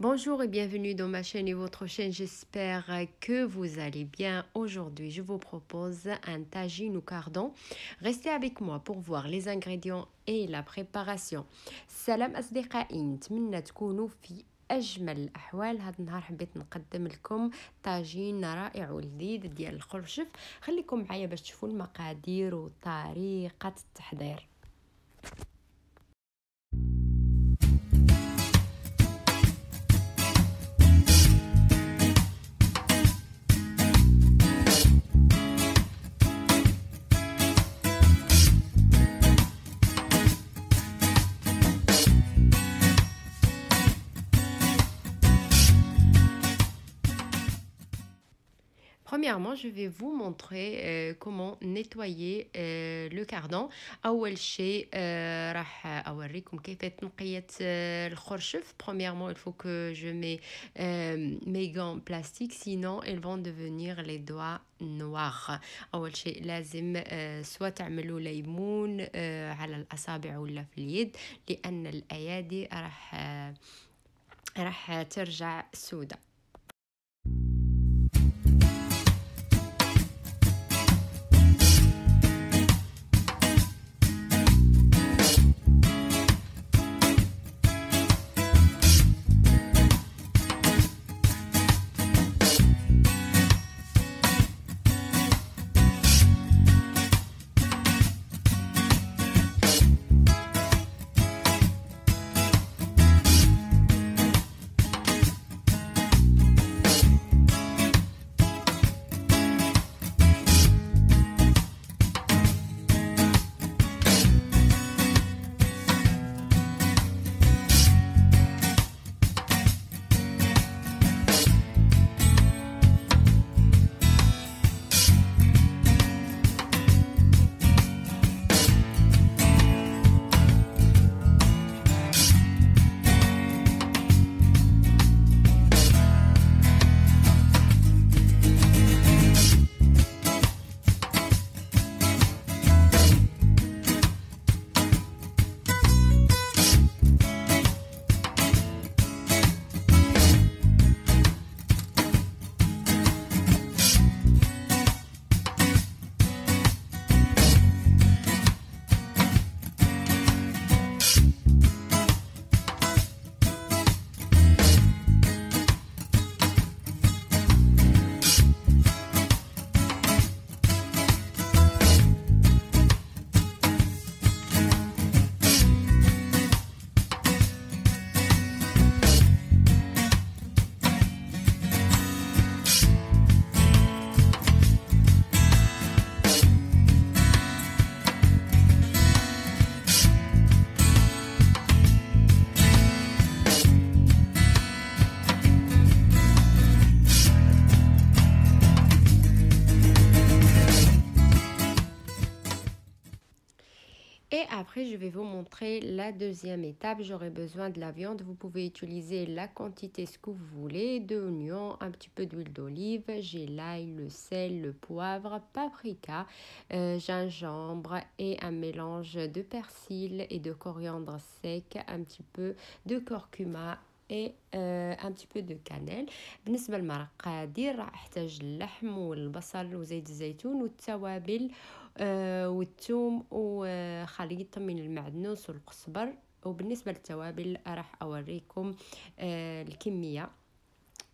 Bonjour et bienvenue dans ma chaîne et votre chaîne. J'espère que vous allez bien. Aujourd'hui, je vous propose un tagine ou cardon. Restez avec moi pour voir les ingrédients et la préparation. Salam أصدقائي، نتمنى تكونوا في أجمل الأحوال. هذا النهار حبيت نقدم لكم طاجين رائع ولذيذ ديال الخرشف. خليكم معايا باش تشوفوا المقادير وطريقة التحضير. Premièrement, je vais vous montrer comment nettoyer le cardon. أول شيء راح أوريكم كيف تنقية الخرشف. Premièrement, il faut que je mets mes gants plastiques, sinon ils vont devenir les doigts noirs. أول شيء لازم سواء تعملوا ليمون على الأصابع ولا في اليد، لأن الأيادي راح ترجع سوداء. Et après, je vais vous montrer la deuxième étape. J'aurai besoin de la viande. Vous pouvez utiliser la quantité ce que vous voulez. 2 oignons, un petit peu d'huile d'olive. J'ai l'ail, le sel, le poivre, paprika, gingembre et un mélange de persil et de coriandre sec. Un petit peu de curcuma et un petit peu de cannelle. بالنسبة للمقادير راح احتاج اللحم والبصل وزيت الزيتون والتوابل والثوم وخليط من المعدنوس والقزبر. وبالنسبة للتوابل راح أوريكم الكمية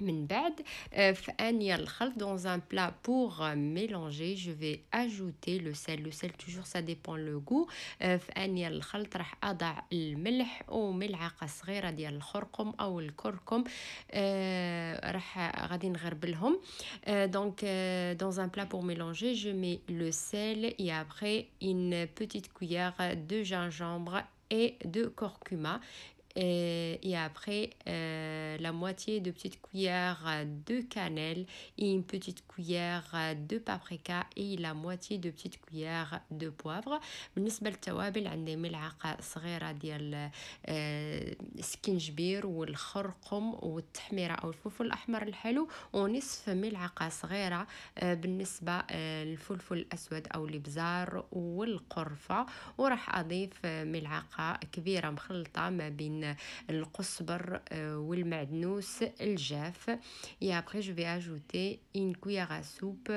من بعد. في آنية الخلط dans un plat pour mélanger je vais ajouter le sel toujours ça dépend le goût. في آنية الخلط راح أضع الملح وملعقة صغيرة ديال الخرقم أو الكركم. راح غادي نغربلهم. Donc dans un plat pour mélanger je mets le sel et après une petite cuillère de gingembre et de curcuma. Et après la moitié de petite cuillère de cannelle et une petite cuillère de paprika et la moitié de petite cuillère de poivre. بالنسبة للتوابل عندي ملعقة صغيرة ديال السكنجبير والخرقم والتحميرة أو الفلفل الأحمر الحلو ونصف ملعقة صغيرة بالنسبة للفلفل الأسود أو الإبزار والقرفة. وراح أضيف ملعقة كبيرة مخلطة ما بين بين القزبر والمعدنوس الجاف. Et après je vais ajouter une cuillère à soupe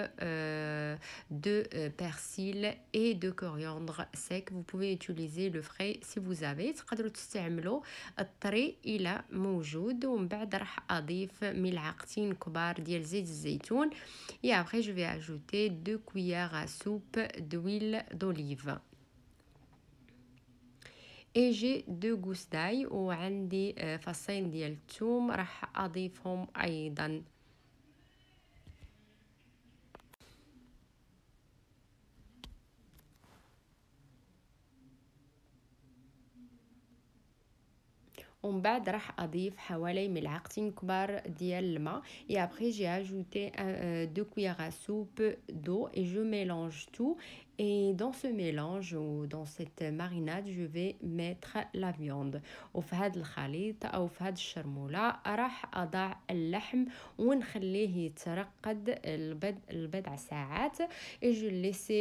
de persil et de coriandre sec. Vous pouvez utiliser le frais si vous avez. تقدروا تستعملوا الطري إلى موجود. ومن بعد راح أضيف ملعقتين كبار ديال زيت الزيتون. Et après je vais ajouter 2 cuillères à soupe d'huile d'olive. Et j'ai 2 gousses d'ail وعندي فصين ديال الثوم راح أضيفهم أيضا. ومن بعد راح أضيف حوالي ملعقتين كبار ديال الماء. Et après j'ai ajouté 2 cuillères à soupe d'eau et je mélange tout. Et dans ce mélange ou dans cette marinade je vais mettre la viande. وفي هذا الخليط أو في هذه الشرمولة راح أضع اللحم ونخليه يترقد البضع ساعات. Et je le laisse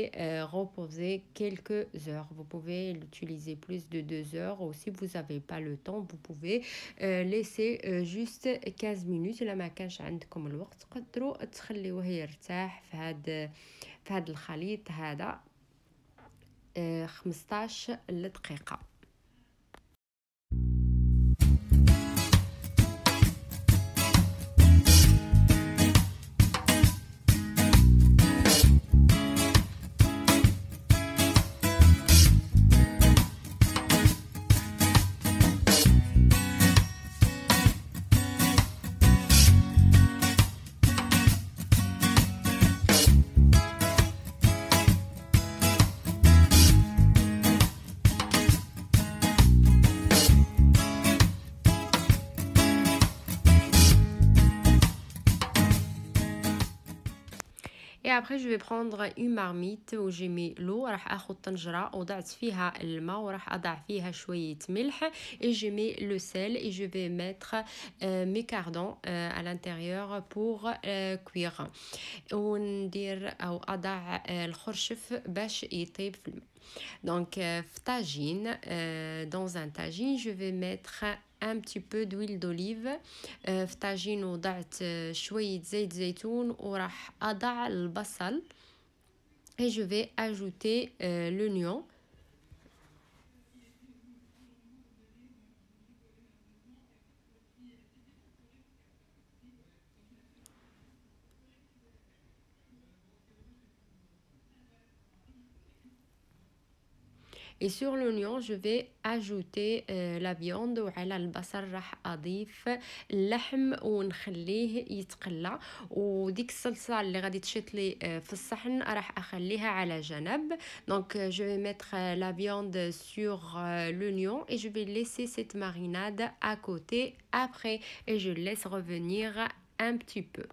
reposer quelques heures. Vous pouvez l'utiliser plus de 2 heures ou si vous n'avez pas le temps vous pouvez laisser juste 15 minutes. إلا ما كانش عندكم الوقت تقدروا تخليوه يرتاح في هذا الخليط هذا 15 دقيقة. Et après je vais prendre une marmite où j'ai mis l'eau. راح اخذ طنجرة وضعت فيها الماء وراح اضع فيها شوية ملح. Et je mets le sel et je vais mettre mes cardons à l'intérieur pour cuire. وندير او اضع الخرشف باش يطيب في الماء. Donc في طاجين dans un tagine je vais mettre un petit peu d'huile d'olive. في طاجين وضعت شوية زيت زيتون وراح أضع البصل. Et je vais ajouter l'oignon. Et sur l'oignon je vais ajouter la viande وعلى البصل راح أضيف اللحم ونخليه يتقلى. وديك الصلصة اللي غادي تشط لي في الصحن راح أخليها على جنب. Donc je vais mettre la viande sur l'oignon et je vais laisser cette marinade à côté après et je laisse revenir un petit peu.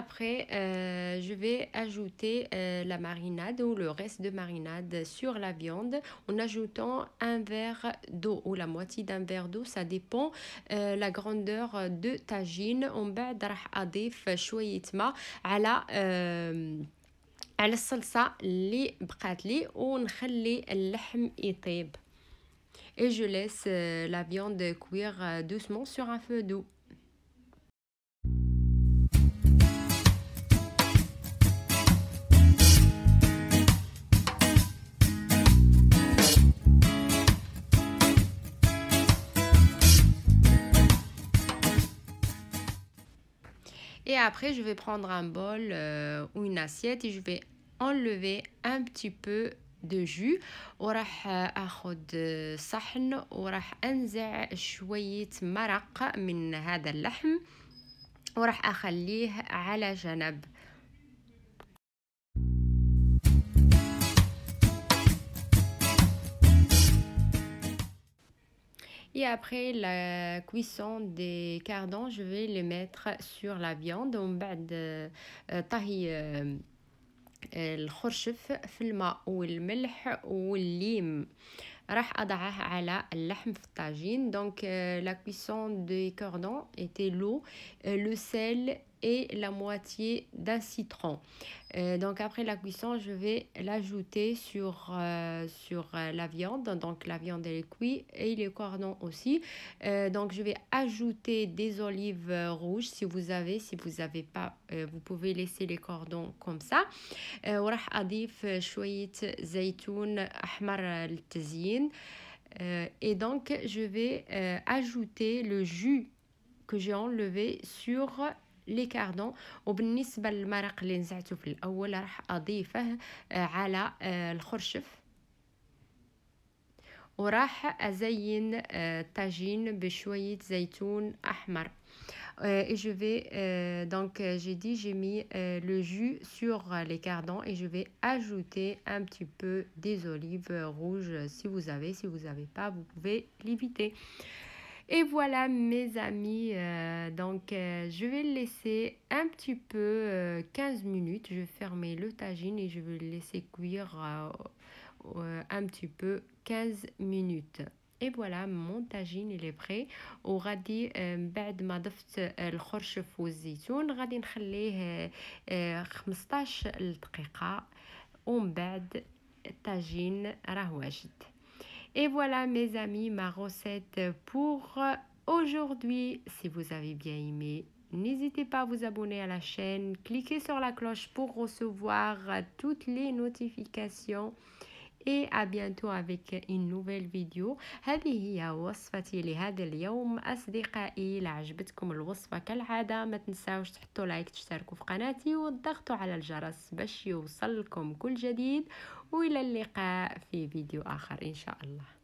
après, je vais ajouter la marinade ou le reste de marinade sur la viande en ajoutant un verre d'eau ou la moitié d'un verre d'eau. Ça dépend la grandeur de tagine. ومن بعد راح أضيف شوية ماء على على الصلصة اللي بقات لي ونخلي اللحم يطيب. Et je laisse la viande cuire doucement sur un feu doux. Et après, je vais prendre un bol ou une assiette et je vais enlever un petit peu de jus وراح اخد صحن وراح انزع شوية مرق من هذا اللحم وراح اخليه على جنب. Et après la cuisson des cardons, je vais les mettre sur la viande ومن بعد طهي الخرشف في الماء والملح والليم راح أضعه على اللحم في الطاجين. Donc la cuisson des cordons était l'eau, le sel et la moitié d'un citron. Donc après la cuisson, je vais l'ajouter sur la viande. Donc la viande elle est cuite et les cordons aussi. Donc je vais ajouter des olives rouges si vous avez. Si vous n'avez pas, vous pouvez laisser les cordons comme ça. وراح أضيف شوية زيتون أحمر للتزيين. Et donc je vais ajouter le jus que j'ai enlevé sur les cardons. وبالنسبة للمرق اللي نزعته في الأول راح أضيفه على الخرشف وراح أزين الطاجين بشوية زيتون أحمر. Et je vais donc j'ai dit j'ai mis le jus sur les cardons et je vais ajouter un petit peu des olives rouges si vous avez pas vous pouvez l'éviter. Et voilà mes amis, donc je vais le laisser un petit peu 15 minutes, je vais fermer le tagine et je vais le laisser cuire un petit peu 15 minutes. Et voilà mon tagine il est prêt. وغادي بعد ما ضفت الخرشف والزيتون غادي نخليه 15 دقيقة ومن بعد التاجين راه واجد. Et voilà mes amis ma recette pour aujourd'hui. Si vous avez bien aimé, n'hésitez pas à vous abonner à la chaîne, cliquez sur la cloche pour recevoir toutes les notifications. Et à bientôt avec une nouvelle vidéo. هذه هي وصفتي لهذا اليوم أصدقائي. إذا عجبتكم الوصفة كالعادة ما تنساوش تحطوا لايك تشتركوا في قناتي وتضغطوا على الجرس باش يوصلكم كل جديد. وإلى اللقاء في فيديو آخر إن شاء الله.